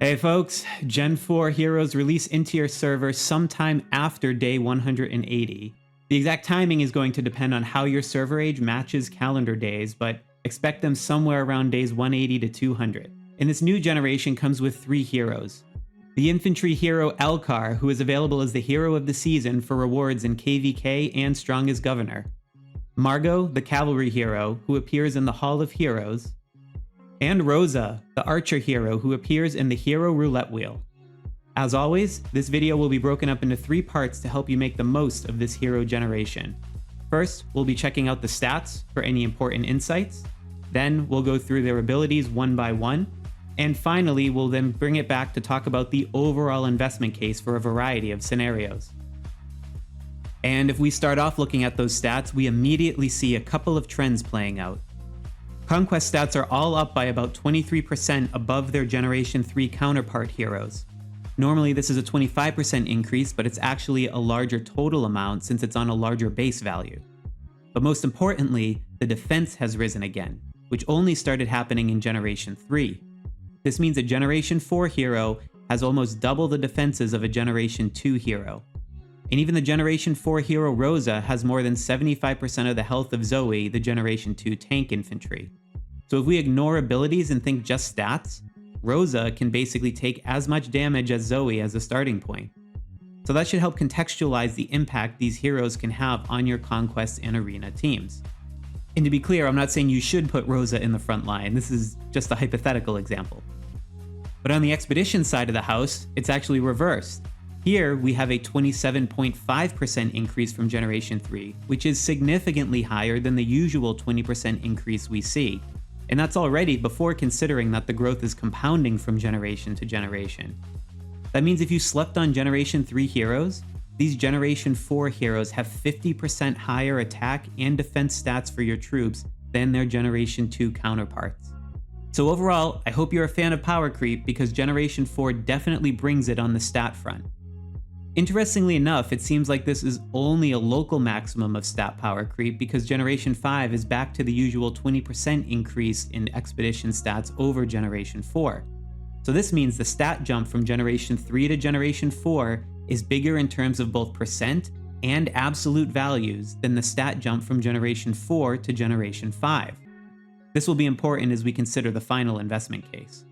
Hey folks, Gen 4 heroes release into your server sometime after day 180. The exact timing is going to depend on how your server age matches calendar days, but expect them somewhere around days 180 to 200. And this new generation comes with 3 heroes. The Infantry hero Alcar, who is available as the hero of the season for rewards in KVK and Strongest Governor. Margot, the Cavalry hero, who appears in the Hall of Heroes. And Rosa, the Archer hero who appears in the Hero Roulette Wheel. As always, this video will be broken up into 3 parts to help you make the most of this hero generation. First, we'll be checking out the stats for any important insights. Then we'll go through their abilities one by one. And finally, we'll then bring it back to talk about the overall investment case for a variety of scenarios. And if we start off looking at those stats, we immediately see a couple of trends playing out. Conquest stats are all up by about 23% above their Generation 3 counterpart heroes. Normally this is a 25% increase, but it's actually a larger total amount since it's on a larger base value. But most importantly, the defense has risen again, which only started happening in Generation 3. This means a Generation 4 hero has almost double the defenses of a Generation 2 hero. And even the Generation 4 hero Rosa has more than 75% of the health of Zoe, the Generation 2 tank infantry. So if we ignore abilities and think just stats, Rosa can basically take as much damage as Zoe as a starting point. So that should help contextualize the impact these heroes can have on your Conquest and Arena teams. And to be clear, I'm not saying you should put Rosa in the front line, this is just a hypothetical example. But on the Expedition side of the house, it's actually reversed. Here, we have a 27.5% increase from Generation 3, which is significantly higher than the usual 20% increase we see. And that's already before considering that the growth is compounding from generation to generation. That means if you slept on Generation 3 heroes, these Generation 4 heroes have 50% higher attack and defense stats for your troops than their Generation 2 counterparts. So overall, I hope you're a fan of power creep because Generation 4 definitely brings it on the stat front. Interestingly enough, it seems like this is only a local maximum of stat power creep because Generation 5 is back to the usual 20% increase in Expedition stats over Generation 4. So this means the stat jump from Generation 3 to Generation 4 is bigger in terms of both percent and absolute values than the stat jump from Generation 4 to Generation 5. This will be important as we consider the final investment case.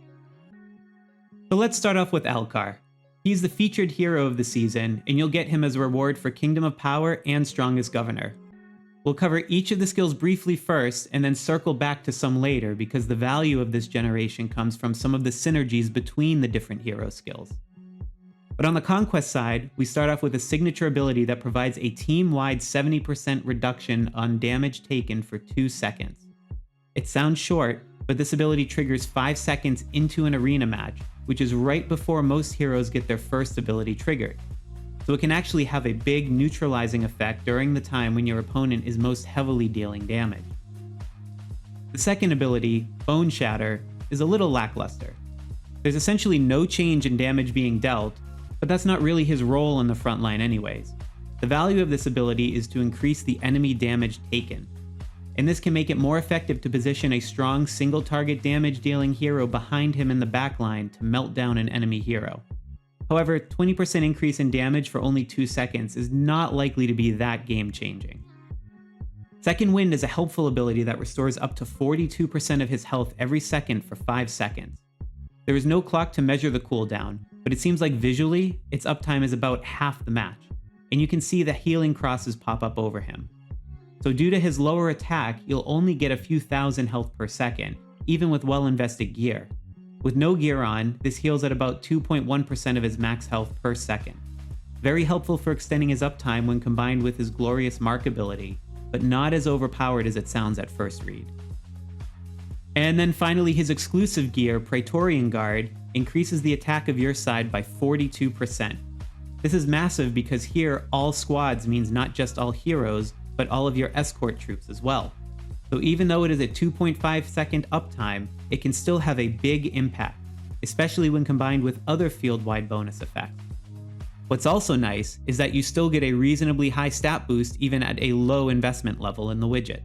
So let's start off with Alcar. He's the featured hero of the season, and you'll get him as a reward for Kingdom of Power and Strongest Governor. We'll cover each of the skills briefly first, and then circle back to some later because the value of this generation comes from some of the synergies between the different hero skills. But on the Conquest side, we start off with a signature ability that provides a team-wide 70% reduction on damage taken for 2 seconds. It sounds short, but this ability triggers 5 seconds into an arena match, which is right before most heroes get their first ability triggered. So it can actually have a big neutralizing effect during the time when your opponent is most heavily dealing damage. The second ability, Bone Shatter, is a little lackluster. There's essentially no change in damage being dealt, but that's not really his role in the front line anyways. The value of this ability is to increase the enemy damage taken. And this can make it more effective to position a strong single target damage dealing hero behind him in the backline to melt down an enemy hero. However, 20% increase in damage for only 2 seconds is not likely to be that game changing. Second Wind is a helpful ability that restores up to 42% of his health every second for 5 seconds. There is no clock to measure the cooldown, but it seems like visually, its uptime is about half the match, and you can see the healing crosses pop up over him. So due to his lower attack, you'll only get a few thousand health per second, even with well-invested gear. With no gear on, this heals at about 2.1% of his max health per second. Very helpful for extending his uptime when combined with his glorious mark ability, but not as overpowered as it sounds at first read. And then finally his exclusive gear, Praetorian Guard, increases the attack of your side by 42%. This is massive because here all squads means not just all heroes, but all of your escort troops as well. So even though it is a 2.5 second uptime, it can still have a big impact, especially when combined with other field-wide bonus effects. What's also nice is that you still get a reasonably high stat boost even at a low investment level in the widget.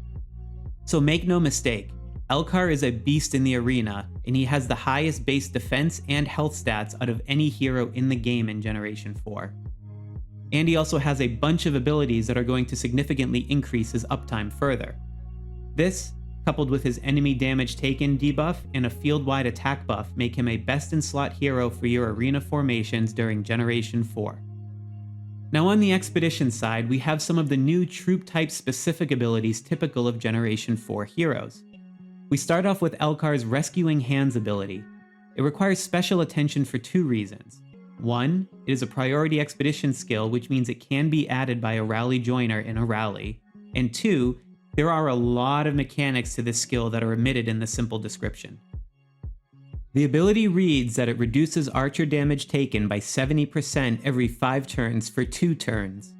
So make no mistake, Alcar is a beast in the arena, and he has the highest base defense and health stats out of any hero in the game in Generation 4. And he also has a bunch of abilities that are going to significantly increase his uptime further. This, coupled with his enemy damage taken debuff and a field-wide attack buff, make him a best-in-slot hero for your arena formations during Generation 4. Now on the Expedition side, we have some of the new troop-type specific abilities typical of Generation 4 heroes. We start off with Alcar's Rescuing Hands ability. It requires special attention for two reasons. One, it is a priority expedition skill, which means it can be added by a rally joiner in a rally. And two, there are a lot of mechanics to this skill that are omitted in the simple description. The ability reads that it reduces archer damage taken by 70% every 5 turns for 2 turns.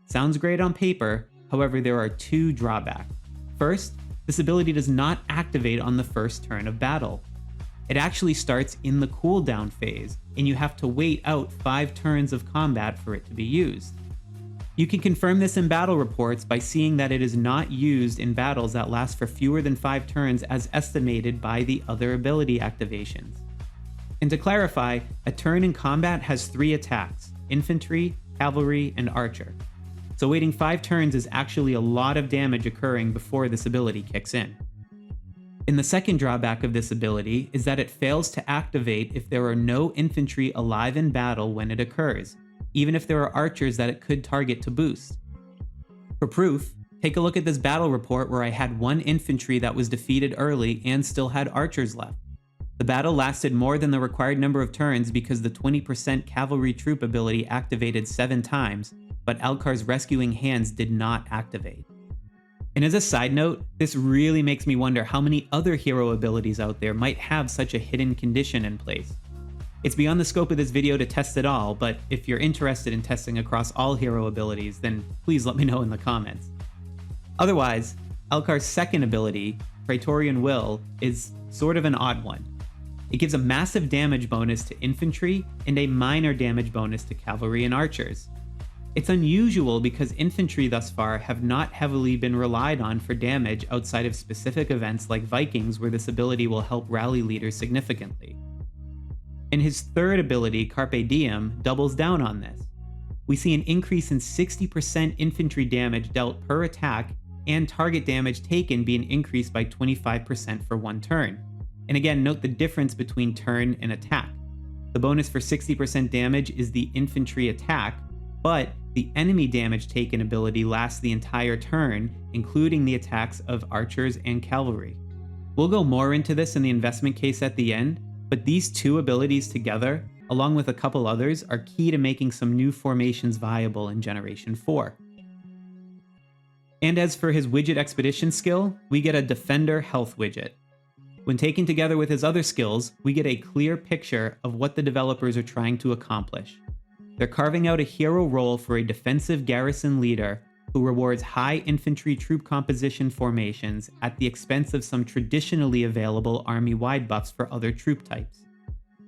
Sounds great on paper, however there are 2 drawbacks. First, this ability does not activate on the first turn of battle. It actually starts in the cooldown phase, and you have to wait out 5 turns of combat for it to be used. You can confirm this in battle reports by seeing that it is not used in battles that last for fewer than 5 turns as estimated by the other ability activations. And to clarify, a turn in combat has 3 attacks: Infantry, Cavalry, and Archer. So waiting 5 turns is actually a lot of damage occurring before this ability kicks in. And the second drawback of this ability is that it fails to activate if there are no infantry alive in battle when it occurs, even if there are archers that it could target to boost. For proof, take a look at this battle report where I had 1 infantry that was defeated early and still had archers left. The battle lasted more than the required number of turns because the 20% cavalry troop ability activated 7 times, but Alcar's Rescuing Hands did not activate. And as a side note, this really makes me wonder how many other hero abilities out there might have such a hidden condition in place. It's beyond the scope of this video to test it all, but if you're interested in testing across all hero abilities, then please let me know in the comments. Otherwise, Alcar's second ability, Praetorian Will, is sort of an odd one. It gives a massive damage bonus to infantry and a minor damage bonus to cavalry and archers. It's unusual because infantry thus far have not heavily been relied on for damage outside of specific events like Vikings, where this ability will help rally leaders significantly. And his third ability, Carpe Diem, doubles down on this. We see an increase in 60% infantry damage dealt per attack and target damage taken being increased by 25% for 1 turn. And again, note the difference between turn and attack. The bonus for 60% damage is the infantry attack, but the enemy damage taken ability lasts the entire turn, including the attacks of archers and cavalry. We'll go more into this in the investment case at the end, but these 2 abilities together, along with a couple others, are key to making some new formations viable in Generation 4. And as for his widget expedition skill, we get a Defender health widget. When taken together with his other skills, we get a clear picture of what the developers are trying to accomplish. They're carving out a hero role for a defensive garrison leader who rewards high infantry troop composition formations at the expense of some traditionally available army-wide buffs for other troop types.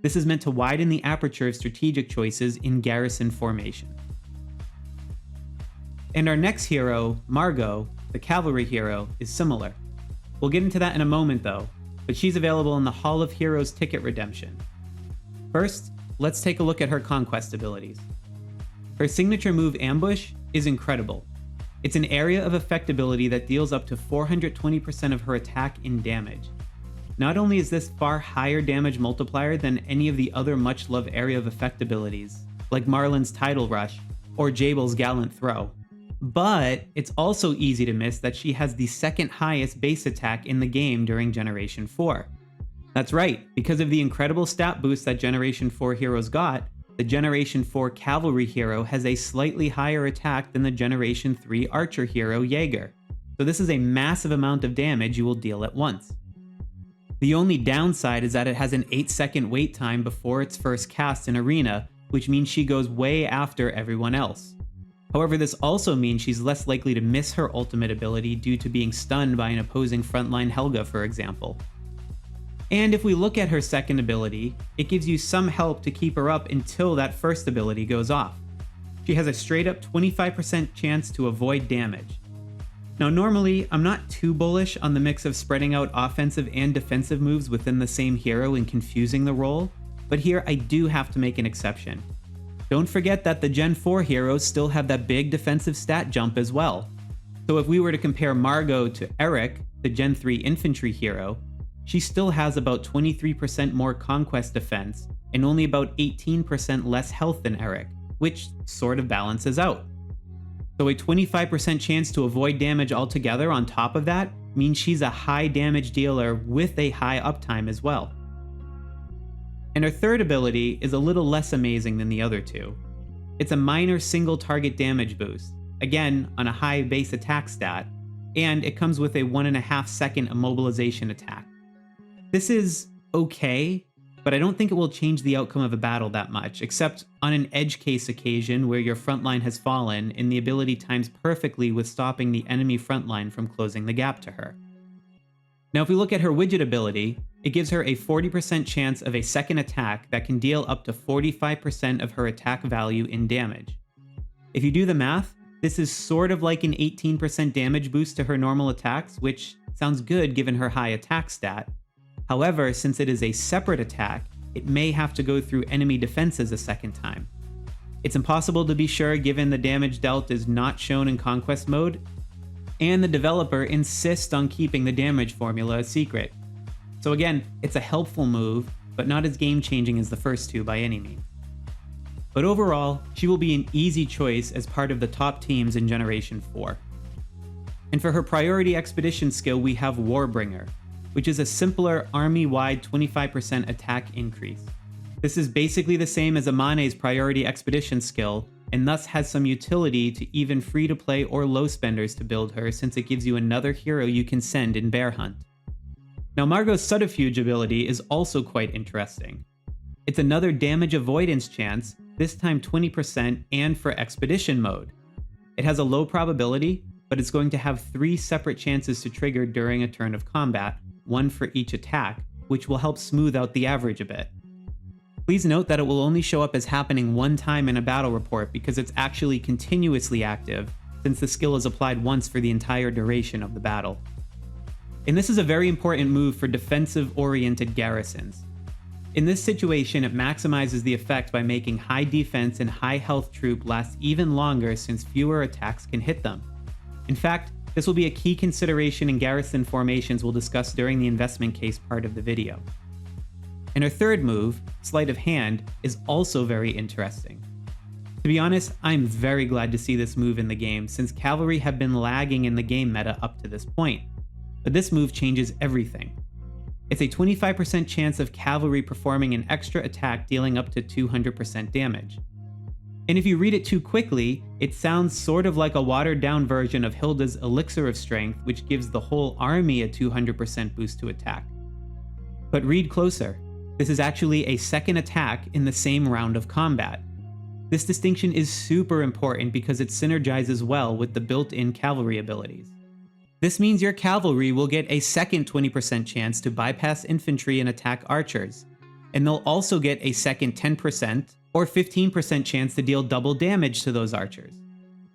This is meant to widen the aperture of strategic choices in garrison formation. And our next hero, Margot, the cavalry hero, is similar. We'll get into that in a moment though, but she's available in the Hall of Heroes ticket redemption. First, let's take a look at her Conquest abilities. Her signature move Ambush is incredible. It's an area of effect ability that deals up to 420% of her attack in damage. Not only is this far higher damage multiplier than any of the other much loved area of effect abilities, like Marlin's Tidal Rush or Jabel's Gallant Throw, but it's also easy to miss that she has the second highest base attack in the game during Generation 4. That's right, because of the incredible stat boost that Generation 4 heroes got, the Generation 4 Cavalry hero has a slightly higher attack than the Generation 3 Archer hero Jaeger, so this is a massive amount of damage you will deal at once. The only downside is that it has an 8-second wait time before its first cast in Arena, which means she goes way after everyone else. However, this also means she's less likely to miss her ultimate ability due to being stunned by an opposing frontline Helga, for example. And if we look at her second ability, it gives you some help to keep her up until that first ability goes off. She has a straight up 25% chance to avoid damage. Now normally, I'm not too bullish on the mix of spreading out offensive and defensive moves within the same hero and confusing the role, but here I do have to make an exception. Don't forget that the Gen 4 heroes still have that big defensive stat jump as well. So if we were to compare Margot to Eric, the Gen 3 Infantry hero, she still has about 23% more Conquest defense and only about 18% less health than Eric, which sort of balances out. So a 25% chance to avoid damage altogether on top of that means she's a high damage dealer with a high uptime as well. And her third ability is a little less amazing than the other two. It's a minor single target damage boost, again on a high base attack stat, and it comes with a 1.5 second immobilization attack. This is okay, but I don't think it will change the outcome of a battle that much, except on an edge case occasion where your frontline has fallen and the ability times perfectly with stopping the enemy frontline from closing the gap to her. Now if we look at her widget ability, it gives her a 40% chance of a second attack that can deal up to 45% of her attack value in damage. If you do the math, this is sort of like an 18% damage boost to her normal attacks, which sounds good given her high attack stat. However, since it is a separate attack, it may have to go through enemy defenses a second time. It's impossible to be sure given the damage dealt is not shown in Conquest mode, and the developer insists on keeping the damage formula a secret. So again, it's a helpful move, but not as game-changing as the first two by any means. But overall, she will be an easy choice as part of the top teams in Generation 4. And for her priority expedition skill, we have Warbringer, which is a simpler army-wide 25% attack increase. This is basically the same as Amane's priority expedition skill, and thus has some utility to even free-to-play or low spenders to build her, since it gives you another hero you can send in Bear Hunt. Now Margot's subterfuge ability is also quite interesting. It's another damage avoidance chance, this time 20% and for expedition mode. It has a low probability, but it's going to have 3 separate chances to trigger during a turn of combat, one for each attack, which will help smooth out the average a bit. Please note that it will only show up as happening one time in a battle report because it's actually continuously active, since the skill is applied once for the entire duration of the battle. And this is a very important move for defensive-oriented garrisons. In this situation, it maximizes the effect by making high defense and high health troop last even longer since fewer attacks can hit them. In fact, this will be a key consideration in garrison formations we'll discuss during the investment case part of the video. And her third move, Sleight of Hand, is also very interesting. To be honest, I'm very glad to see this move in the game since Cavalry have been lagging in the game meta up to this point. But this move changes everything. It's a 25% chance of Cavalry performing an extra attack dealing up to 200% damage. And if you read it too quickly, it sounds sort of like a watered down version of Hilda's Elixir of Strength, which gives the whole army a 200% boost to attack. But read closer. This is actually a second attack in the same round of combat. This distinction is super important because it synergizes well with the built-in cavalry abilities. This means your cavalry will get a second 20% chance to bypass infantry and attack archers, and they'll also get a second 10% or 15% chance to deal double damage to those archers.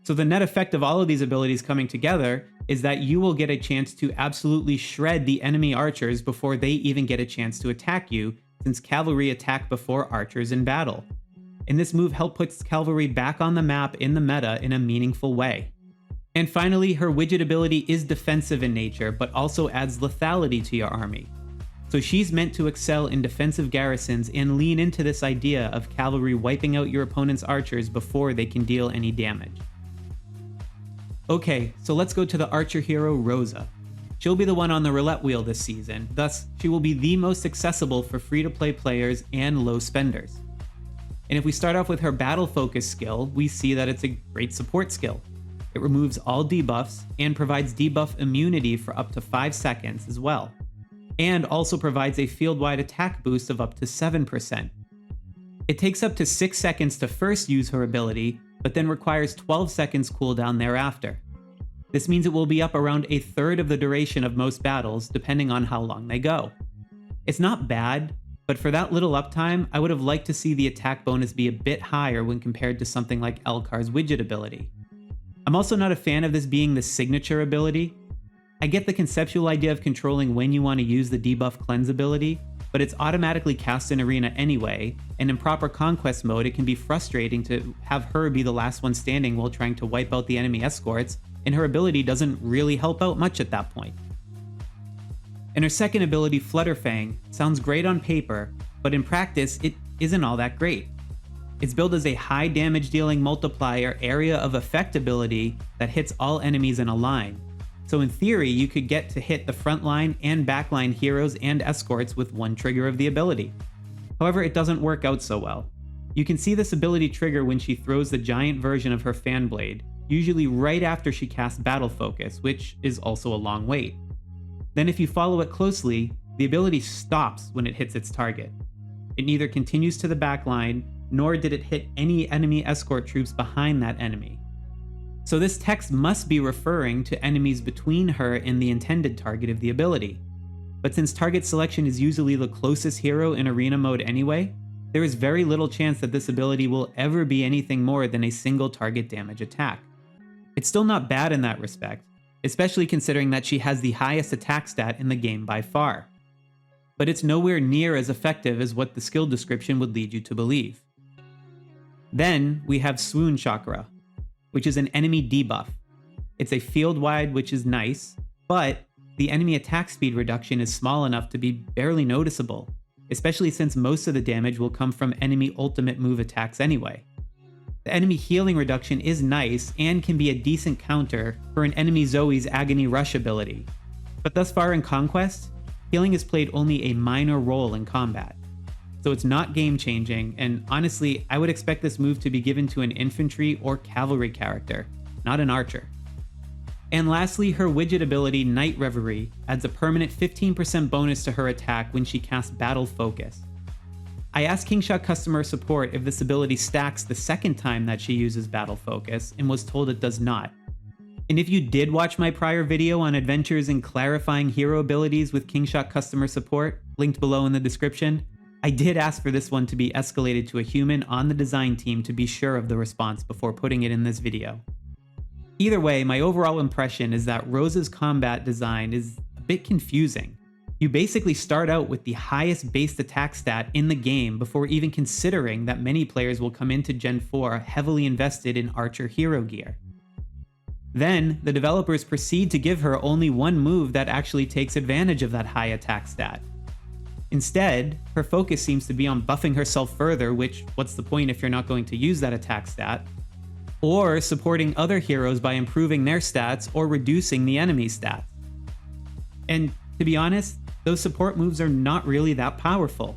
So the net effect of all of these abilities coming together is that you will get a chance to absolutely shred the enemy archers before they even get a chance to attack you, since cavalry attack before archers in battle. And this move helps put cavalry back on the map in the meta in a meaningful way. And finally, her widget ability is defensive in nature, but also adds lethality to your army. So she's meant to excel in defensive garrisons and lean into this idea of cavalry wiping out your opponent's archers before they can deal any damage. Okay, so let's go to the archer hero Rosa. She'll be the one on the roulette wheel this season, thus she will be the most accessible for free-to-play players and low spenders. And if we start off with her battle focus skill, we see that it's a great support skill. It removes all debuffs and provides debuff immunity for up to 5 seconds as well, and also provides a field-wide attack boost of up to 7%. It takes up to 6 seconds to first use her ability, but then requires 12 seconds cooldown thereafter. This means it will be up around a third of the duration of most battles, depending on how long they go. It's not bad, but for that little uptime, I would have liked to see the attack bonus be a bit higher when compared to something like Alcar's widget ability. I'm also not a fan of this being the signature ability. I get the conceptual idea of controlling when you want to use the debuff cleanse ability, but it's automatically cast in arena anyway, and in proper conquest mode it can be frustrating to have her be the last one standing while trying to wipe out the enemy escorts, and her ability doesn't really help out much at that point. And her second ability, Flutterfang, sounds great on paper, but in practice it isn't all that great. It's billed as a high damage dealing multiplier area of effect ability that hits all enemies in a line. So in theory, you could get to hit the frontline and backline heroes and escorts with one trigger of the ability. However, it doesn't work out so well. You can see this ability trigger when she throws the giant version of her fan blade, usually right after she casts Battle Focus, which is also a long wait. Then if you follow it closely, the ability stops when it hits its target. It neither continues to the backline, nor did it hit any enemy escort troops behind that enemy. So this text must be referring to enemies between her and the intended target of the ability. But since target selection is usually the closest hero in arena mode anyway, there is very little chance that this ability will ever be anything more than a single target damage attack. It's still not bad in that respect, especially considering that she has the highest attack stat in the game by far. But it's nowhere near as effective as what the skill description would lead you to believe. Then we have Swoon Chakra, which is an enemy debuff. It's a field wide, which is nice, but the enemy attack speed reduction is small enough to be barely noticeable, especially since most of the damage will come from enemy ultimate move attacks anyway. The enemy healing reduction is nice and can be a decent counter for an enemy Zoe's Agony Rush ability, but thus far in Conquest, healing has played only a minor role in combat. So it's not game changing, and honestly, I would expect this move to be given to an infantry or cavalry character, not an archer. And lastly, her widget ability, Night Reverie, adds a permanent 15% bonus to her attack when she casts Battle Focus. I asked Kingshot customer support if this ability stacks the second time that she uses Battle Focus, and was told it does not. And if you did watch my prior video on adventures in clarifying hero abilities with Kingshot customer support, linked below in the description, I did ask for this one to be escalated to a human on the design team to be sure of the response before putting it in this video. Either way, my overall impression is that Rosa's combat design is a bit confusing. You basically start out with the highest based attack stat in the game before even considering that many players will come into Gen 4 heavily invested in archer hero gear. Then, the developers proceed to give her only one move that actually takes advantage of that high attack stat. Instead, her focus seems to be on buffing herself further, which, what's the point if you're not going to use that attack stat? Or supporting other heroes by improving their stats or reducing the enemy's stats. And to be honest, those support moves are not really that powerful.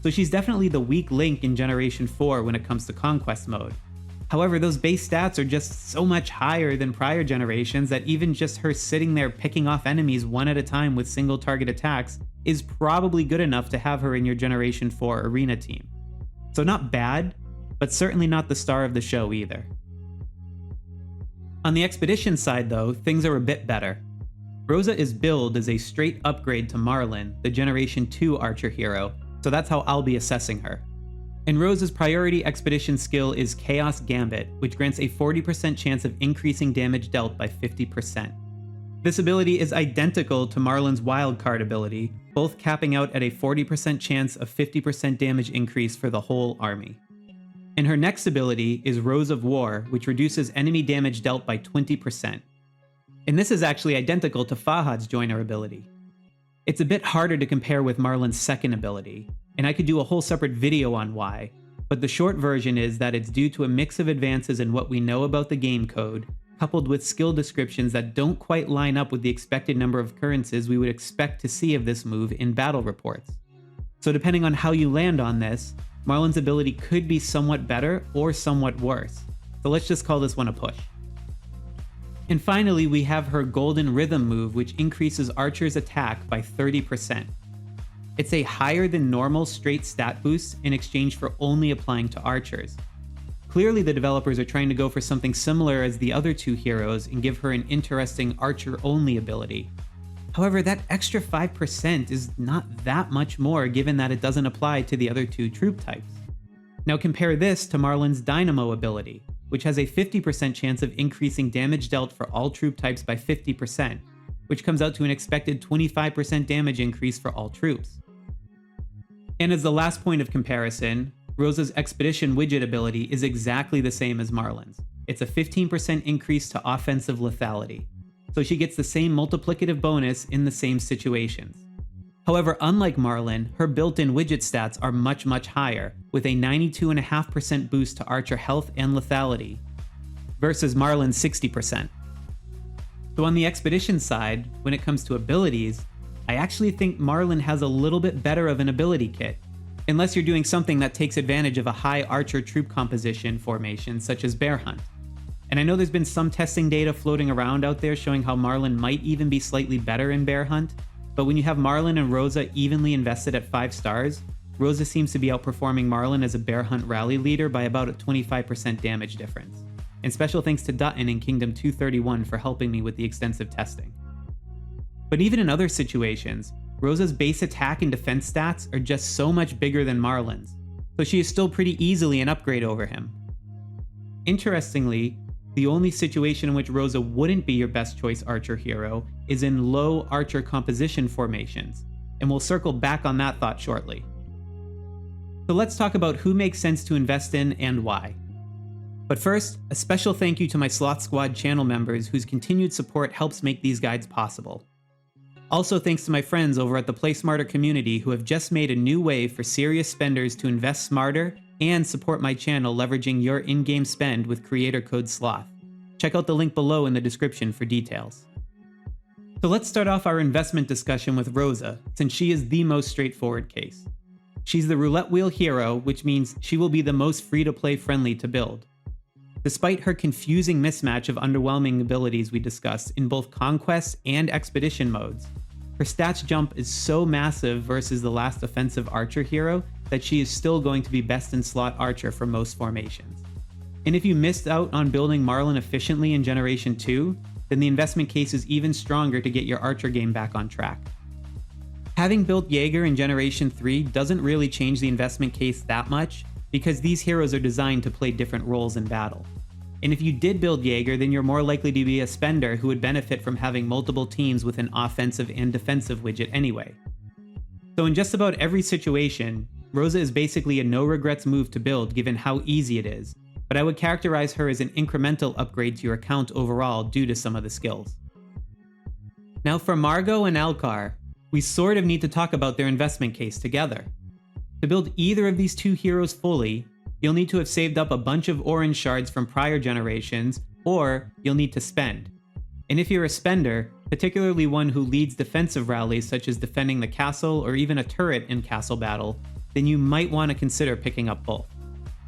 So she's definitely the weak link in Generation 4 when it comes to Conquest mode. However, those base stats are just so much higher than prior generations that even just her sitting there picking off enemies one at a time with single target attacks is probably good enough to have her in your Generation 4 arena team. So not bad, but certainly not the star of the show either. On the expedition side though, things are a bit better. Rosa is billed as a straight upgrade to Marlin, the Generation 2 archer hero, so that's how I'll be assessing her. And Rosa's priority expedition skill is Chaos Gambit, which grants a 40% chance of increasing damage dealt by 50%. This ability is identical to Marlin's wildcard ability, both capping out at a 40% chance of 50% damage increase for the whole army. And her next ability is Rose of War, which reduces enemy damage dealt by 20%. And this is actually identical to Fahad's Joiner ability. It's a bit harder to compare with Marlin's second ability, and I could do a whole separate video on why, but the short version is that it's due to a mix of advances in what we know about the game code, coupled with skill descriptions that don't quite line up with the expected number of occurrences we would expect to see of this move in battle reports. So depending on how you land on this, Marlin's ability could be somewhat better or somewhat worse, so let's just call this one a push. And finally, we have her Golden Rhythm move, which increases Archer's attack by 30%. It's a higher than normal straight stat boost in exchange for only applying to archers. Clearly the developers are trying to go for something similar as the other two heroes and give her an interesting archer-only ability. However, that extra 5% is not that much more given that it doesn't apply to the other two troop types. Now compare this to Marlin's Dynamo ability, which has a 50% chance of increasing damage dealt for all troop types by 50%, which comes out to an expected 25% damage increase for all troops. And as the last point of comparison, Rosa's Expedition widget ability is exactly the same as Marlin's. It's a 15% increase to offensive lethality, so she gets the same multiplicative bonus in the same situations. However, unlike Marlin, her built-in widget stats are much higher, with a 92.5% boost to Archer health and lethality, versus Marlin's 60%. So on the Expedition side, when it comes to abilities, I actually think Marlin has a little bit better of an ability kit, unless you're doing something that takes advantage of a high Archer troop composition formation such as Bear Hunt. And I know there's been some testing data floating around out there showing how Marlin might even be slightly better in Bear Hunt, but when you have Marlin and Rosa evenly invested at 5 stars, Rosa seems to be outperforming Marlin as a Bear Hunt rally leader by about a 25% damage difference. And special thanks to Dutton in Kingdom 231 for helping me with the extensive testing. But even in other situations, Rosa's base attack and defense stats are just so much bigger than Marlin's, so she is still pretty easily an upgrade over him. Interestingly, the only situation in which Rosa wouldn't be your best choice Archer hero is in low Archer composition formations, and we'll circle back on that thought shortly. So let's talk about who makes sense to invest in and why. But first, a special thank you to my Sloth Squad channel members whose continued support helps make these guides possible. Also thanks to my friends over at the Play Smarter community who have just made a new way for serious spenders to invest smarter and support my channel leveraging your in-game spend with creator code SLOTH. Check out the link below in the description for details. So let's start off our investment discussion with Rosa, since she is the most straightforward case. She's the roulette wheel hero, which means she will be the most free-to-play friendly to build. Despite her confusing mismatch of underwhelming abilities we discussed in both Conquest and Expedition modes, her stats jump is so massive versus the last offensive Archer hero that she is still going to be best in slot Archer for most formations. And if you missed out on building Marlin efficiently in Generation 2, then the investment case is even stronger to get your Archer game back on track. Having built Jaeger in Generation 3 doesn't really change the investment case that much, because these heroes are designed to play different roles in battle. And if you did build Jaeger, then you're more likely to be a spender who would benefit from having multiple teams with an offensive and defensive widget anyway. So in just about every situation, Rosa is basically a no-regrets move to build given how easy it is, but I would characterize her as an incremental upgrade to your account overall due to some of the skills. Now for Margot and Alcar, we sort of need to talk about their investment case together. To build either of these two heroes fully, you'll need to have saved up a bunch of orange shards from prior generations, or you'll need to spend. And if you're a spender, particularly one who leads defensive rallies such as defending the castle or even a turret in castle battle, then you might want to consider picking up both.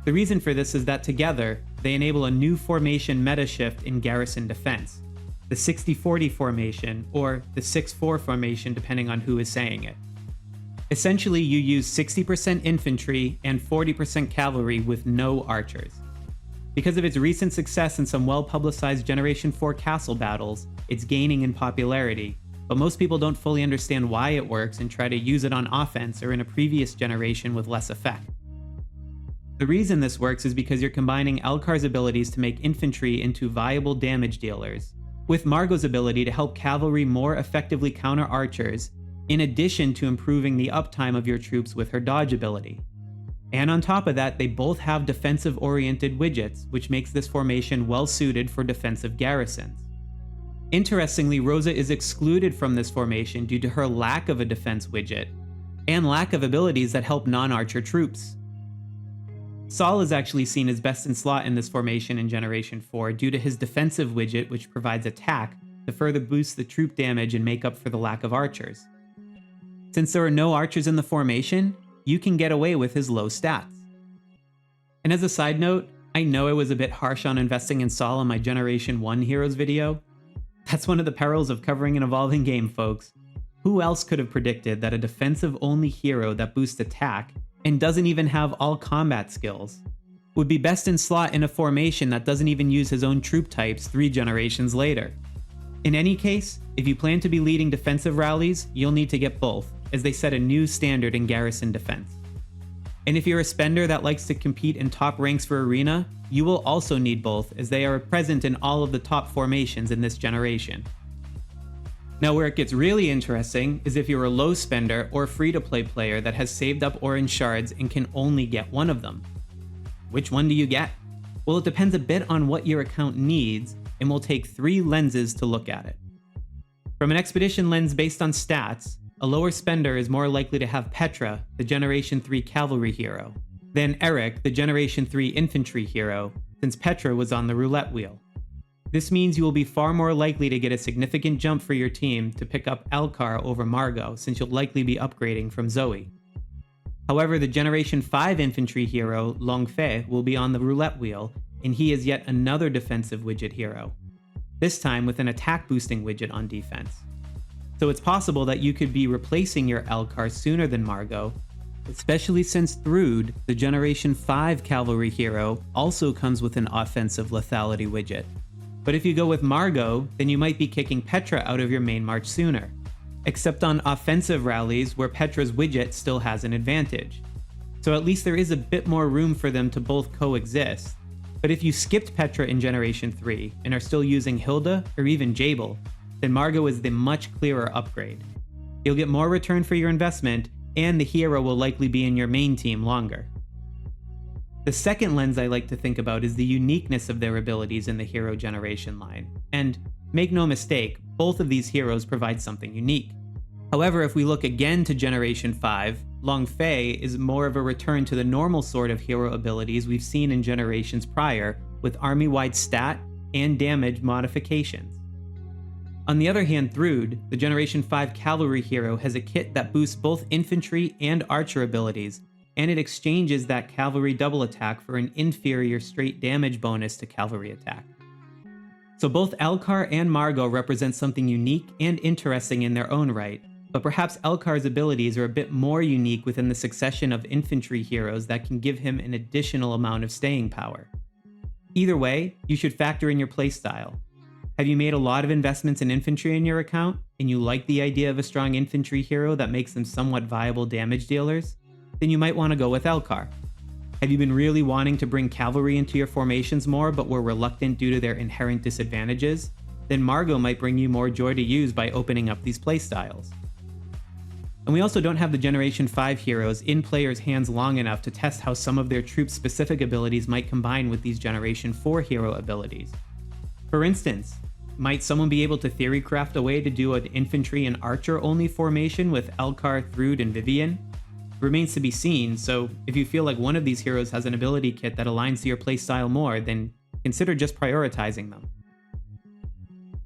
The reason for this is that together, they enable a new formation meta shift in garrison defense, the 60-40 formation, or the 6-4 formation depending on who is saying it. Essentially, you use 60% infantry and 40% cavalry with no archers. Because of its recent success in some well-publicized Generation 4 castle battles, it's gaining in popularity, but most people don't fully understand why it works and try to use it on offense or in a previous generation with less effect. The reason this works is because you're combining Alcar's abilities to make infantry into viable damage dealers, with Margot's ability to help cavalry more effectively counter archers, in addition to improving the uptime of your troops with her dodge ability. And on top of that, they both have defensive-oriented widgets, which makes this formation well-suited for defensive garrisons. Interestingly, Rosa is excluded from this formation due to her lack of a defense widget, and lack of abilities that help non-archer troops. Saul is actually seen as best in slot in this formation in Generation 4 due to his defensive widget, which provides attack to further boost the troop damage and make up for the lack of archers. Since there are no archers in the formation, you can get away with his low stats. And as a side note, I know I was a bit harsh on investing in Saul in my Generation 1 Heroes video. That's one of the perils of covering an evolving game, folks. Who else could have predicted that a defensive-only hero that boosts attack, and doesn't even have all combat skills, would be best in slot in a formation that doesn't even use his own troop types 3 generations later? In any case, if you plan to be leading defensive rallies, you'll need to get both, as they set a new standard in garrison defense. And if you're a spender that likes to compete in top ranks for Arena, you will also need both, as they are present in all of the top formations in this generation. Now where it gets really interesting is if you're a low spender or free-to-play player that has saved up orange shards and can only get one of them. Which one do you get? Well, it depends a bit on what your account needs, and we'll take 3 lenses to look at it. From an expedition lens based on stats, a lower spender is more likely to have Petra, the Generation 3 Cavalry hero, than Eric, the Generation 3 Infantry hero, since Petra was on the roulette wheel. This means you will be far more likely to get a significant jump for your team to pick up Alcar over Margot, since you'll likely be upgrading from Zoe. However, the Generation 5 Infantry hero, Longfei, will be on the roulette wheel, and he is yet another defensive widget hero, this time with an attack boosting widget on defense. So it's possible that you could be replacing your Alcar sooner than Margot, especially since Thrud, the Generation 5 Cavalry hero, also comes with an offensive lethality widget. But if you go with Margot, then you might be kicking Petra out of your main march sooner, except on offensive rallies where Petra's widget still has an advantage. So at least there is a bit more room for them to both coexist. But if you skipped Petra in Generation 3 and are still using Hilda or even Jabel, then Margot is the much clearer upgrade. You'll get more return for your investment, and the hero will likely be in your main team longer. The second lens I like to think about is the uniqueness of their abilities in the hero generation line, and make no mistake, both of these heroes provide something unique. However, if we look again to Generation 5, Longfei is more of a return to the normal sort of hero abilities we've seen in generations prior, with army-wide stat and damage modifications. On the other hand, Thrud, the Generation 5 Cavalry hero, has a kit that boosts both infantry and archer abilities, and it exchanges that cavalry double attack for an inferior straight damage bonus to cavalry attack. So both Alcar and Margot represent something unique and interesting in their own right, but perhaps Alcar's abilities are a bit more unique within the succession of infantry heroes that can give him an additional amount of staying power. Either way, you should factor in your playstyle. Have you made a lot of investments in infantry in your account, and you like the idea of a strong infantry hero that makes them somewhat viable damage dealers? Then you might want to go with Alcar. Have you been really wanting to bring cavalry into your formations more but were reluctant due to their inherent disadvantages? Then Margot might bring you more joy to use by opening up these playstyles. And we also don't have the Generation 5 heroes in players' hands long enough to test how some of their troop-specific abilities might combine with these Generation 4 hero abilities. For instance, might someone be able to theory craft a way to do an infantry and archer only formation with Alcar, Thrud, and Vivian? It remains to be seen, so if you feel like one of these heroes has an ability kit that aligns to your playstyle more, then consider just prioritizing them.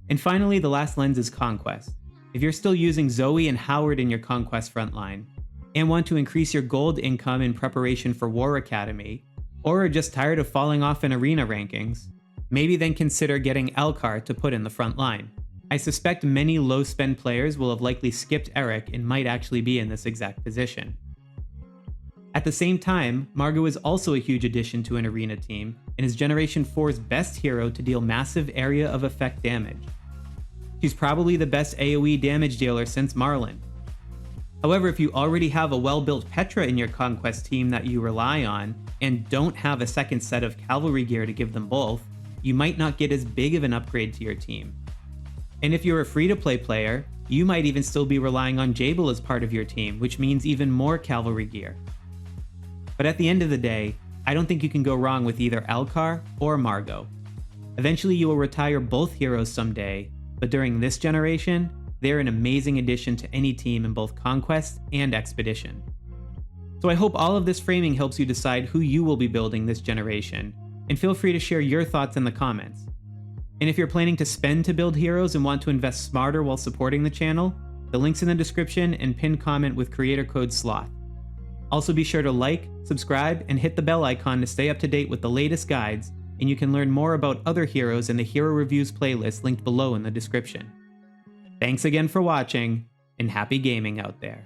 And finally, the last lens is Conquest. If you're still using Zoe and Howard in your Conquest frontline, and want to increase your gold income in preparation for War Academy, or are just tired of falling off in arena rankings, maybe then consider getting Alcar to put in the front line. I suspect many low-spend players will have likely skipped Eric and might actually be in this exact position. At the same time, Margot is also a huge addition to an arena team, and is Generation 4's best hero to deal massive area of effect damage. She's probably the best AoE damage dealer since Marlin. However, if you already have a well-built Petra in your Conquest team that you rely on, and don't have a second set of cavalry gear to give them both, you might not get as big of an upgrade to your team. And if you're a free-to-play player, you might even still be relying on Jabel as part of your team, which means even more cavalry gear. But at the end of the day, I don't think you can go wrong with either Alcar or Margot. Eventually you will retire both heroes someday, but during this generation, they're an amazing addition to any team in both Conquest and Expedition. So I hope all of this framing helps you decide who you will be building this generation, and feel free to share your thoughts in the comments. And if you're planning to spend to build heroes and want to invest smarter while supporting the channel, the link's in the description and pinned comment with creator code SLOTH. Also be sure to like, subscribe, and hit the bell icon to stay up to date with the latest guides, and you can learn more about other heroes in the Hero Reviews playlist linked below in the description. Thanks again for watching, and happy gaming out there.